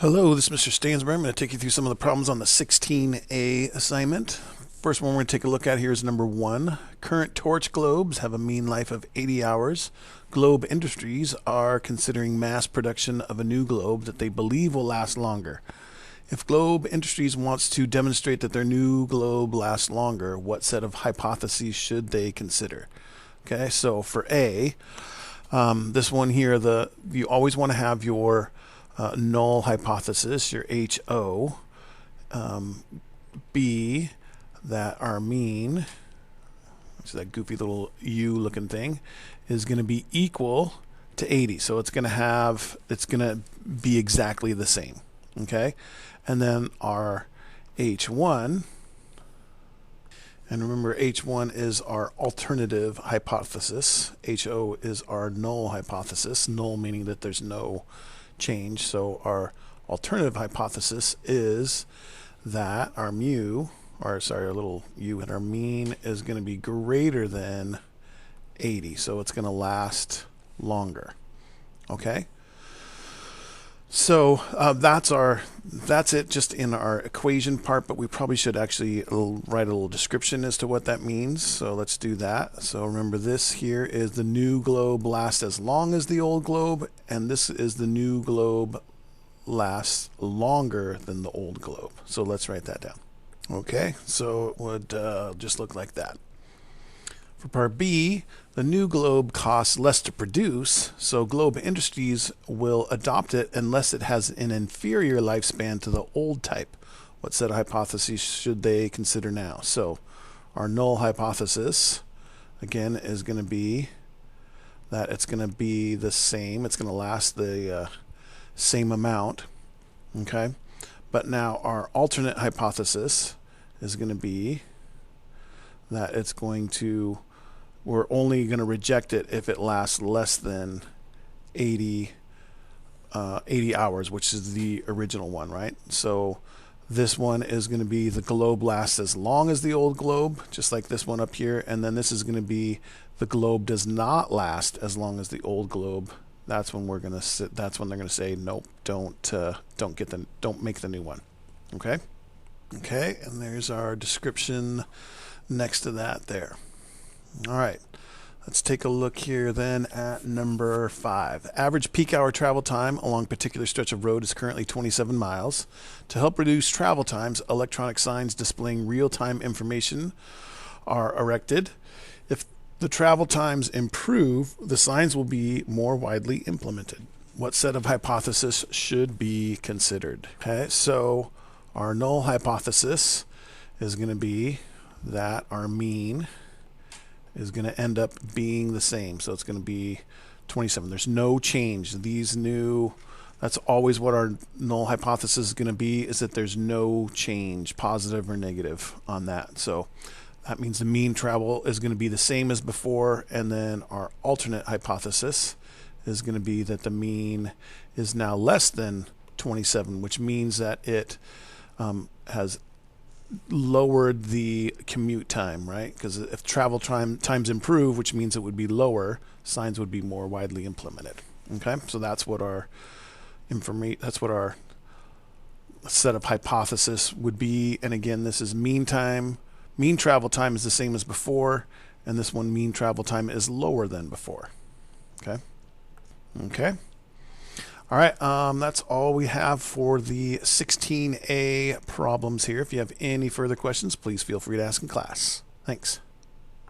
Hello, this is Mr. Stansbury. I'm going to take you through some of the problems on the 16A assignment. First one we're going to take a look at here is number 1. Current torch globes have a mean life of 80 hours. Globe Industries are considering mass production of a new globe that they believe will last longer. If Globe Industries wants to demonstrate that their new globe lasts longer, what set of hypotheses should they consider? Okay, so for A, this one here, you always want to have your null hypothesis, your HO. B, that our mean, which is that goofy little U looking thing, is going to be equal to 80. So it's going to be exactly the same. Okay? And then our H1, and remember H1 is our alternative hypothesis. HO is our null hypothesis. Null meaning that there's no change. So our alternative hypothesis is that our our little u and our mean is going to be greater than 80. So it's going to last longer. Okay? So that's it just in our equation part, but we probably should actually write a little description as to what that means. So let's do that. So remember, this here is the new globe lasts as long as the old globe, and this is the new globe lasts longer than the old globe. So let's write that down. Okay, so it would just look like that. For part B, the new globe costs less to produce, so Globe Industries will adopt it unless it has an inferior lifespan to the old type. What set of hypotheses should they consider now? So our null hypothesis, again, is going to be that it's going to be the same. It's going to last the same amount. Okay? But now our alternate hypothesis is going to be that we're only going to reject it if it lasts less than 80 hours, which is the original one, right? So this one is going to be the globe lasts as long as the old globe, just like this one up here, and then this is going to be the globe does not last as long as the old globe. That's when they're going to say nope, don't make the new one. Okay? Okay, and there's our description next to that there. All right, let's take a look here then at number 5. Average peak hour travel time along a particular stretch of road is currently 27 miles. To help reduce travel times, electronic signs displaying real-time information are erected. If the travel times improve, the signs will be more widely implemented. What set of hypotheses should be considered? Okay, so our null hypothesis is going to be that our mean is going to end up being the same. So it's going to be 27. There's no change. That's always what our null hypothesis is going to be, is that there's no change, positive or negative, on that. So that means the mean travel is going to be the same as before, and then our alternate hypothesis is going to be that the mean is now less than 27, which means that it has lowered the commute time, right? Because if travel times improve, which means it would be lower, signs would be more widely implemented. Okay, so that's what our set of hypothesis would be. And again, this is mean travel time is the same as before, and this one, mean travel time, is lower than before. Okay. All right, that's all we have for the 16A problems here. If you have any further questions, please feel free to ask in class. Thanks.